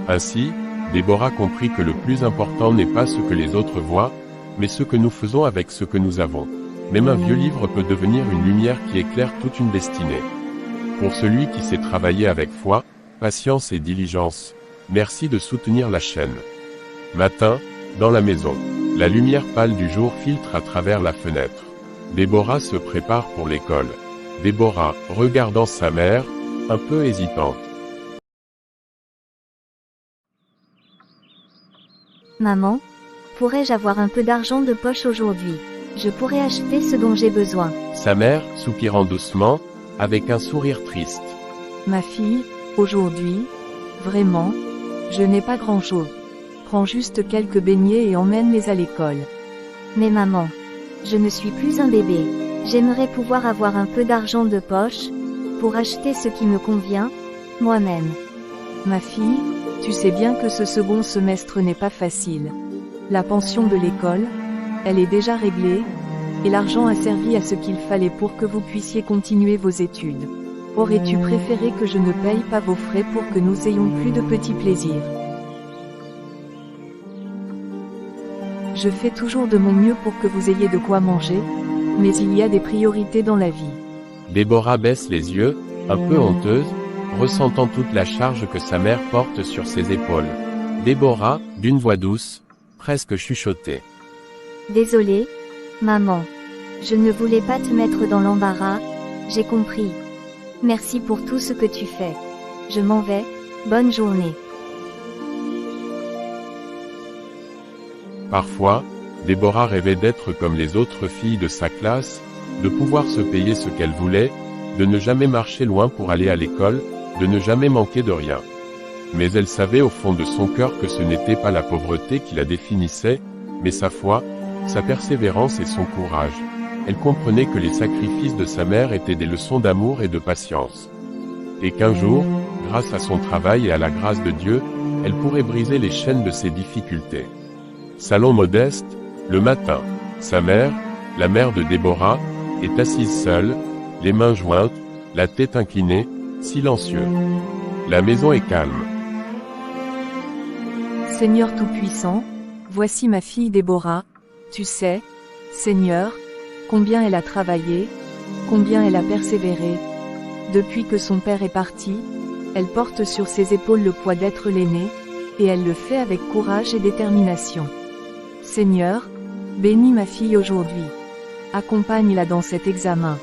Ainsi, Déborah comprit que le plus important n'est pas ce que les autres voient, mais ce que nous faisons avec ce que nous avons. Même un vieux livre peut devenir une lumière qui éclaire toute une destinée. Pour celui qui sait travailler avec foi, patience et diligence, merci de soutenir la chaîne. Matin, dans la maison, la lumière pâle du jour filtre à travers la fenêtre. Déborah se prépare pour l'école. Déborah, regardant sa mère, un peu hésitante. Maman, pourrais-je avoir un peu d'argent de poche aujourd'hui? Je pourrais acheter ce dont j'ai besoin. Sa mère, soupirant doucement, avec un sourire triste. Ma fille, aujourd'hui, vraiment, je n'ai pas grand-chose. Prends juste quelques beignets et emmène-les à l'école. Mais maman, je ne suis plus un bébé. J'aimerais pouvoir avoir un peu d'argent de poche, pour acheter ce qui me convient, moi-même. Ma fille, tu sais bien que ce second semestre n'est pas facile. La pension de l'école, elle est déjà réglée, et l'argent a servi à ce qu'il fallait pour que vous puissiez continuer vos études. Aurais-tu préféré que je ne paye pas vos frais pour que nous ayons plus de petits plaisirs? Je fais toujours de mon mieux pour que vous ayez de quoi manger, mais il y a des priorités dans la vie. Déborah baisse les yeux, un peu honteuse, ressentant toute la charge que sa mère porte sur ses épaules. Déborah, d'une voix douce, presque chuchotée. Désolée, maman. Je ne voulais pas te mettre dans l'embarras, j'ai compris. Merci pour tout ce que tu fais. Je m'en vais, bonne journée. Parfois, Déborah rêvait d'être comme les autres filles de sa classe, de pouvoir se payer ce qu'elle voulait, de ne jamais marcher loin pour aller à l'école, de ne jamais manquer de rien. Mais elle savait au fond de son cœur que ce n'était pas la pauvreté qui la définissait, mais sa foi, sa persévérance et son courage. Elle comprenait que les sacrifices de sa mère étaient des leçons d'amour et de patience. Et qu'un jour, grâce à son travail et à la grâce de Dieu, elle pourrait briser les chaînes de ses difficultés. Salon modeste, le matin. Sa mère, la mère de Déborah, est assise seule, les mains jointes, la tête inclinée, silencieuse. La maison est calme. Seigneur Tout-Puissant, voici ma fille Déborah. Tu sais, Seigneur, combien elle a travaillé, combien elle a persévéré. Depuis que son père est parti, elle porte sur ses épaules le poids d'être l'aînée, et elle le fait avec courage et détermination. Seigneur, bénis ma fille aujourd'hui. Accompagne-la dans cet examen.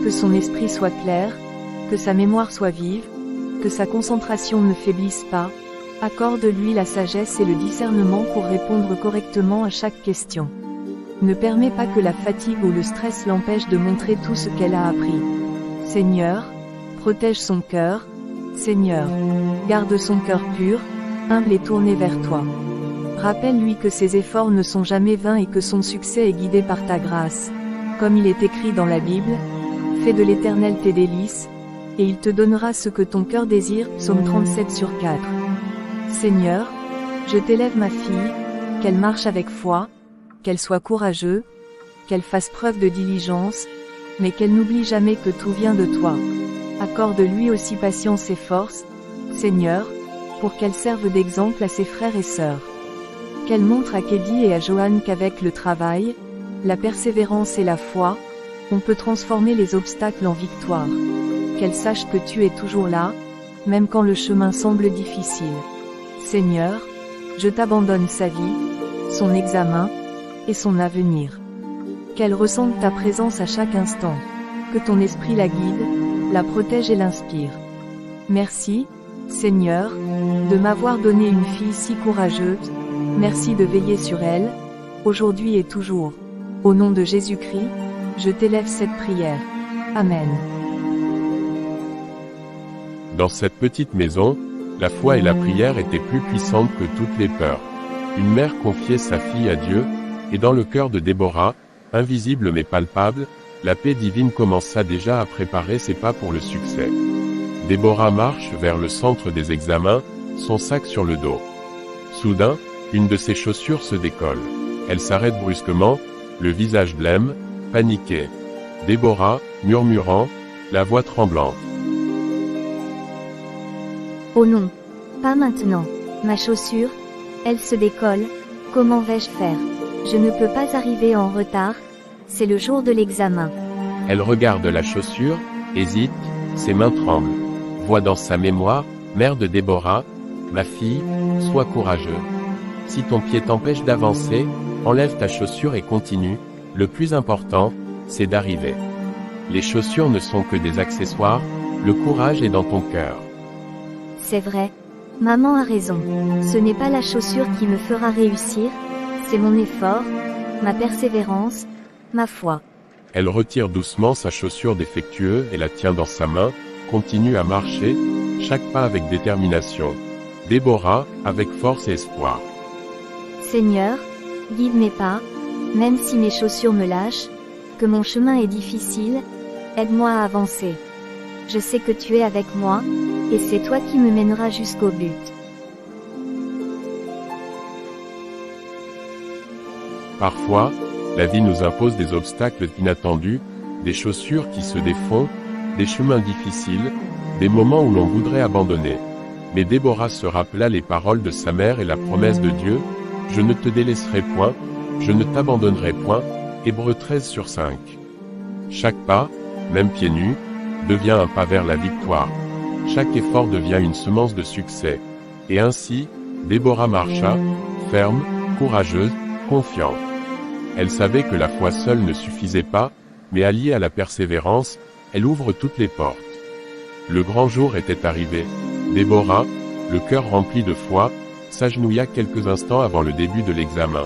Que son esprit soit clair, que sa mémoire soit vive, que sa concentration ne faiblisse pas. Accorde-lui la sagesse et le discernement pour répondre correctement à chaque question. Ne permets pas que la fatigue ou le stress l'empêche de montrer tout ce qu'elle a appris. Seigneur, protège son cœur. Seigneur, garde son cœur pur, humble et tourné vers toi. Rappelle-lui que ses efforts ne sont jamais vains et que son succès est guidé par ta grâce. Comme il est écrit dans la Bible, fais de l'Éternel tes délices, et il te donnera ce que ton cœur désire. Psaume 37/4. Seigneur, je t'élève ma fille, qu'elle marche avec foi, qu'elle soit courageuse, qu'elle fasse preuve de diligence, mais qu'elle n'oublie jamais que tout vient de toi. Accorde-lui aussi patience et force, Seigneur, pour qu'elle serve d'exemple à ses frères et sœurs. Qu'elle montre à Keddy et à Johan qu'avec le travail, la persévérance et la foi, on peut transformer les obstacles en victoire. Qu'elle sache que tu es toujours là, même quand le chemin semble difficile. Seigneur, je t'abandonne sa vie, son examen, et son avenir. Qu'elle ressente ta présence à chaque instant. Que ton esprit la guide, la protège et l'inspire. Merci, Seigneur, de m'avoir donné une fille si courageuse. Merci de veiller sur elle, aujourd'hui et toujours. Au nom de Jésus-Christ, je t'élève cette prière. Amen. Dans cette petite maison, la foi et la prière étaient plus puissantes que toutes les peurs. Une mère confiait sa fille à Dieu, et dans le cœur de Déborah, invisible mais palpable, la paix divine commença déjà à préparer ses pas pour le succès. Déborah marche vers le centre des examens, son sac sur le dos. Soudain, une de ses chaussures se décolle. Elle s'arrête brusquement, le visage blême, paniqué. Déborah, murmurant, la voix tremblante. Oh non, pas maintenant. Ma chaussure, elle se décolle, comment vais-je faire? Je ne peux pas arriver en retard, c'est le jour de l'examen. Elle regarde la chaussure, hésite, ses mains tremblent. Voit dans sa mémoire, mère de Déborah, ma fille, sois courageux. Si ton pied t'empêche d'avancer, enlève ta chaussure et continue, le plus important, c'est d'arriver. Les chaussures ne sont que des accessoires, le courage est dans ton cœur. C'est vrai. Maman a raison. Ce n'est pas la chaussure qui me fera réussir, c'est mon effort, ma persévérance, ma foi. Elle retire doucement sa chaussure défectueuse et la tient dans sa main, continue à marcher, chaque pas avec détermination. Déborah, avec force et espoir. Seigneur, guide mes pas, même si mes chaussures me lâchent, que mon chemin est difficile, aide-moi à avancer. Je sais que tu es avec moi, et c'est toi qui me mèneras jusqu'au but. Parfois, la vie nous impose des obstacles inattendus, des chaussures qui se défont, des chemins difficiles, des moments où l'on voudrait abandonner. Mais Déborah se rappela les paroles de sa mère et la promesse de Dieu, « Je ne te délaisserai point, je ne t'abandonnerai point » Hébreux 13/5. Chaque pas, même pieds nus, devient un pas vers la victoire. Chaque effort devient une semence de succès. Et ainsi, Déborah marcha, ferme, courageuse, confiante. Elle savait que la foi seule ne suffisait pas, mais alliée à la persévérance, elle ouvre toutes les portes. Le grand jour était arrivé. Déborah, le cœur rempli de foi, s'agenouilla quelques instants avant le début de l'examen.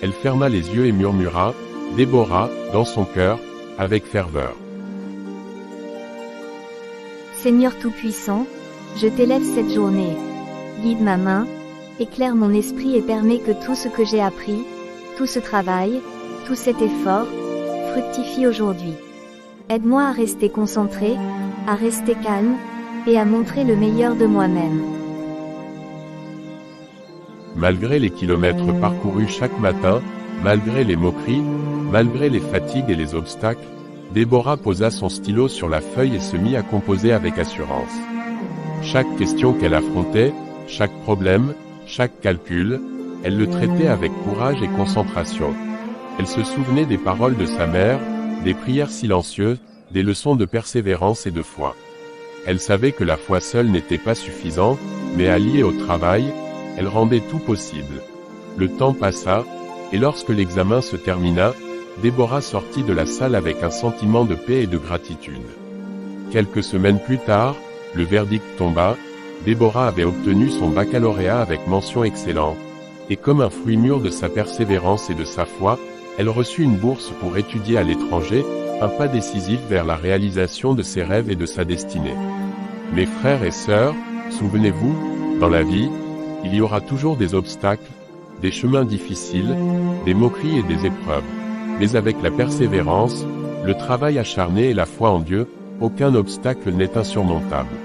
Elle ferma les yeux et murmura, « Déborah » dans son cœur, avec ferveur. Seigneur Tout-Puissant, je t'élève cette journée. Guide ma main, éclaire mon esprit et permets que tout ce que j'ai appris, tout ce travail, tout cet effort, fructifie aujourd'hui. Aide-moi à rester concentré, à rester calme, et à montrer le meilleur de moi-même. Malgré les kilomètres parcourus chaque matin, malgré les moqueries, malgré les fatigues et les obstacles, Déborah posa son stylo sur la feuille et se mit à composer avec assurance. Chaque question qu'elle affrontait, chaque problème, chaque calcul, elle le traitait avec courage et concentration. Elle se souvenait des paroles de sa mère, des prières silencieuses, des leçons de persévérance et de foi. Elle savait que la foi seule n'était pas suffisante, mais alliée au travail, elle rendait tout possible. Le temps passa, et lorsque l'examen se termina, Déborah sortit de la salle avec un sentiment de paix et de gratitude. Quelques semaines plus tard, le verdict tomba, Déborah avait obtenu son baccalauréat avec mention excellente, et comme un fruit mûr de sa persévérance et de sa foi, elle reçut une bourse pour étudier à l'étranger, un pas décisif vers la réalisation de ses rêves et de sa destinée. Mes frères et sœurs, souvenez-vous, dans la vie, il y aura toujours des obstacles, des chemins difficiles, des moqueries et des épreuves. Mais avec la persévérance, le travail acharné et la foi en Dieu, aucun obstacle n'est insurmontable.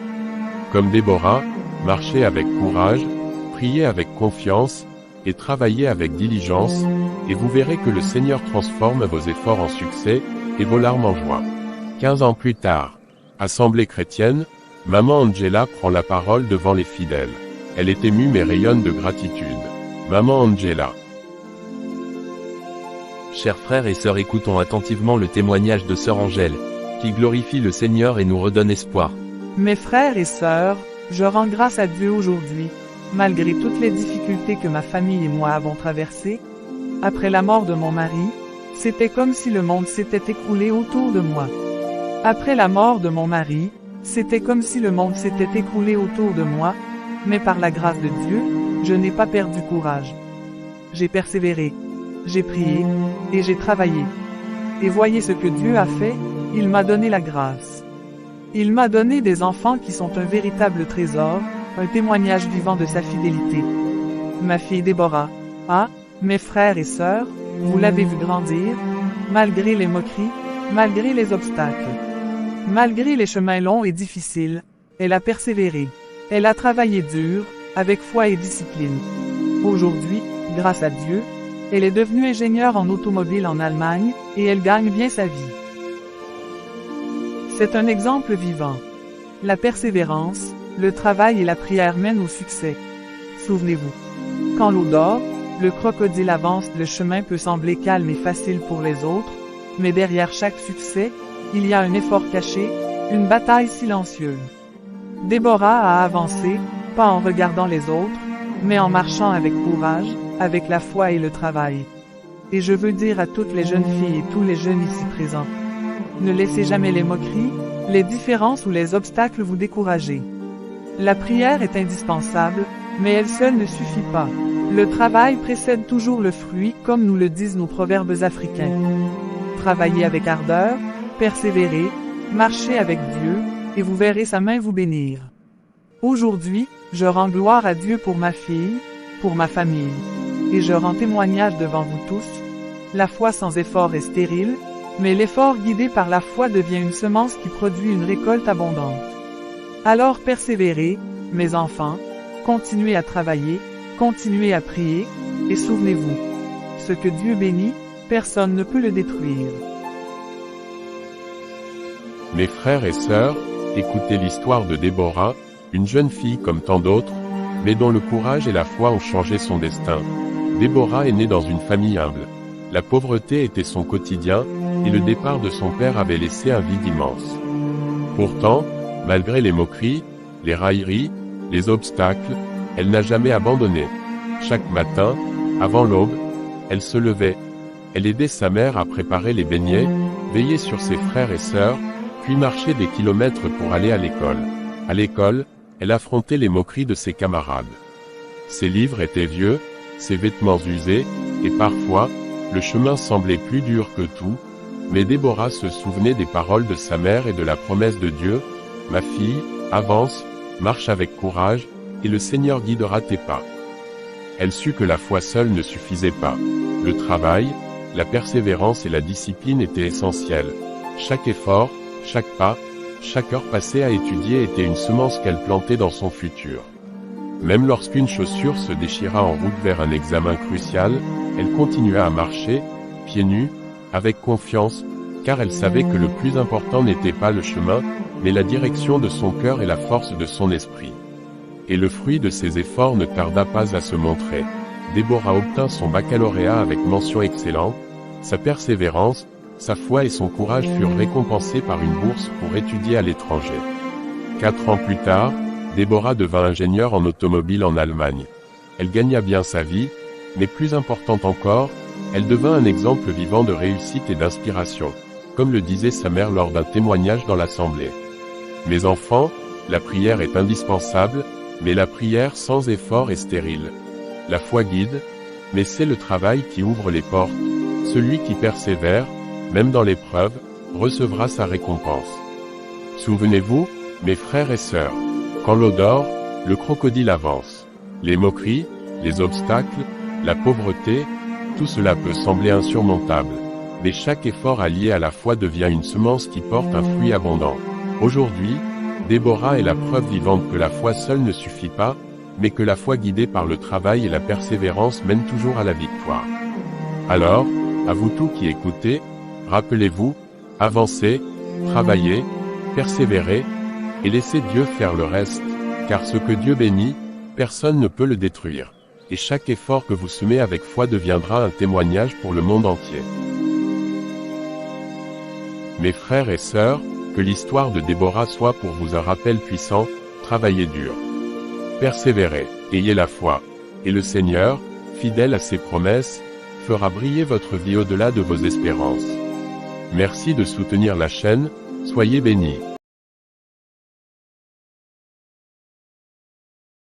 Comme Déborah, marchez avec courage, priez avec confiance, et travaillez avec diligence, et vous verrez que le Seigneur transforme vos efforts en succès, et vos larmes en joie. 15 ans plus tard, assemblée chrétienne, maman Angela prend la parole devant les fidèles. Elle est émue mais rayonne de gratitude. Maman Angela. Chers frères et sœurs, écoutons attentivement le témoignage de sœur Angèle, qui glorifie le Seigneur et nous redonne espoir. Mes frères et sœurs, je rends grâce à Dieu aujourd'hui, malgré toutes les difficultés que ma famille et moi avons traversées. Après la mort de mon mari, c'était comme si le monde s'était écroulé autour de moi. Après la mort de mon mari, c'était comme si le monde s'était écroulé autour de moi, mais par la grâce de Dieu, je n'ai pas perdu courage. J'ai persévéré, j'ai prié, et j'ai travaillé. Et voyez ce que Dieu a fait, il m'a donné la grâce. Il m'a donné des enfants qui sont un véritable trésor, un témoignage vivant de sa fidélité. Ma fille Déborah, mes frères et sœurs, vous l'avez vu grandir, malgré les moqueries, malgré les obstacles. Malgré les chemins longs et difficiles, elle a persévéré. Elle a travaillé dur, avec foi et discipline. Aujourd'hui, grâce à Dieu, elle est devenue ingénieure en automobile en Allemagne, et elle gagne bien sa vie. C'est un exemple vivant. La persévérance, le travail et la prière mènent au succès. Souvenez-vous. Quand l'eau dort, le crocodile avance, le chemin peut sembler calme et facile pour les autres, mais derrière chaque succès, il y a un effort caché, une bataille silencieuse. Déborah a avancé, pas en regardant les autres, mais en marchant avec courage, avec la foi et le travail. Et je veux dire à toutes les jeunes filles et tous les jeunes ici présents, ne laissez jamais les moqueries, les différences ou les obstacles vous décourager. La prière est indispensable, mais elle seule ne suffit pas. Le travail précède toujours le fruit, comme nous le disent nos proverbes africains. Travaillez avec ardeur, persévérez, marchez avec Dieu, et vous verrez sa main vous bénir. Aujourd'hui, je rends gloire à Dieu pour ma fille, pour ma famille. Et je rends témoignage devant vous tous. La foi sans effort est stérile, mais l'effort guidé par la foi devient une semence qui produit une récolte abondante. Alors persévérez, mes enfants, continuez à travailler, continuez à prier, et souvenez-vous, ce que Dieu bénit, personne ne peut le détruire. Mes frères et sœurs, écoutez l'histoire de Déborah, une jeune fille comme tant d'autres, mais dont le courage et la foi ont changé son destin. Déborah est née dans une famille humble. La pauvreté était son quotidien, et le départ de son père avait laissé un vide immense. Pourtant, malgré les moqueries, les railleries, les obstacles, elle n'a jamais abandonné. Chaque matin, avant l'aube, elle se levait. Elle aidait sa mère à préparer les beignets, veillait sur ses frères et sœurs, puis marchait des kilomètres pour aller à l'école. À l'école, elle affrontait les moqueries de ses camarades. Ses livres étaient vieux, ses vêtements usés, et parfois, le chemin semblait plus dur que tout, mais Déborah se souvenait des paroles de sa mère et de la promesse de Dieu, « Ma fille, avance, marche avec courage, et le Seigneur guidera tes pas. » Elle sut que la foi seule ne suffisait pas. Le travail, la persévérance et la discipline étaient essentiels. Chaque effort, chaque pas, chaque heure passée à étudier était une semence qu'elle plantait dans son futur. Même lorsqu'une chaussure se déchira en route vers un examen crucial, elle continua à marcher, pieds nus, avec confiance, car elle savait que le plus important n'était pas le chemin, mais la direction de son cœur et la force de son esprit. Et le fruit de ses efforts ne tarda pas à se montrer. Déborah obtint son baccalauréat avec mention excellente. Sa persévérance, sa foi et son courage furent récompensés par une bourse pour étudier à l'étranger. 4 ans plus tard, Déborah devint ingénieure en automobile en Allemagne. Elle gagna bien sa vie, mais plus importante encore, elle devint un exemple vivant de réussite et d'inspiration, comme le disait sa mère lors d'un témoignage dans l'assemblée. Mes enfants, la prière est indispensable, mais la prière sans effort est stérile. La foi guide, mais c'est le travail qui ouvre les portes. Celui qui persévère, même dans l'épreuve, recevra sa récompense. Souvenez-vous, mes frères et sœurs, quand l'eau dort, le crocodile avance. Les moqueries, les obstacles, la pauvreté, tout cela peut sembler insurmontable. Mais chaque effort allié à la foi devient une semence qui porte un fruit abondant. Aujourd'hui, Déborah est la preuve vivante que la foi seule ne suffit pas, mais que la foi guidée par le travail et la persévérance mène toujours à la victoire. Alors, à vous tous qui écoutez, rappelez-vous, avancez, travaillez, persévérez, et laissez Dieu faire le reste, car ce que Dieu bénit, Personne ne peut le détruire. Et chaque effort que vous semez avec foi deviendra un témoignage pour le monde entier. Mes frères et sœurs, que l'histoire de Déborah soit pour vous un rappel puissant, travaillez dur. Persévérez, ayez la foi. Et le Seigneur, fidèle à ses promesses, fera briller votre vie au-delà de vos espérances. Merci de soutenir la chaîne, soyez bénis.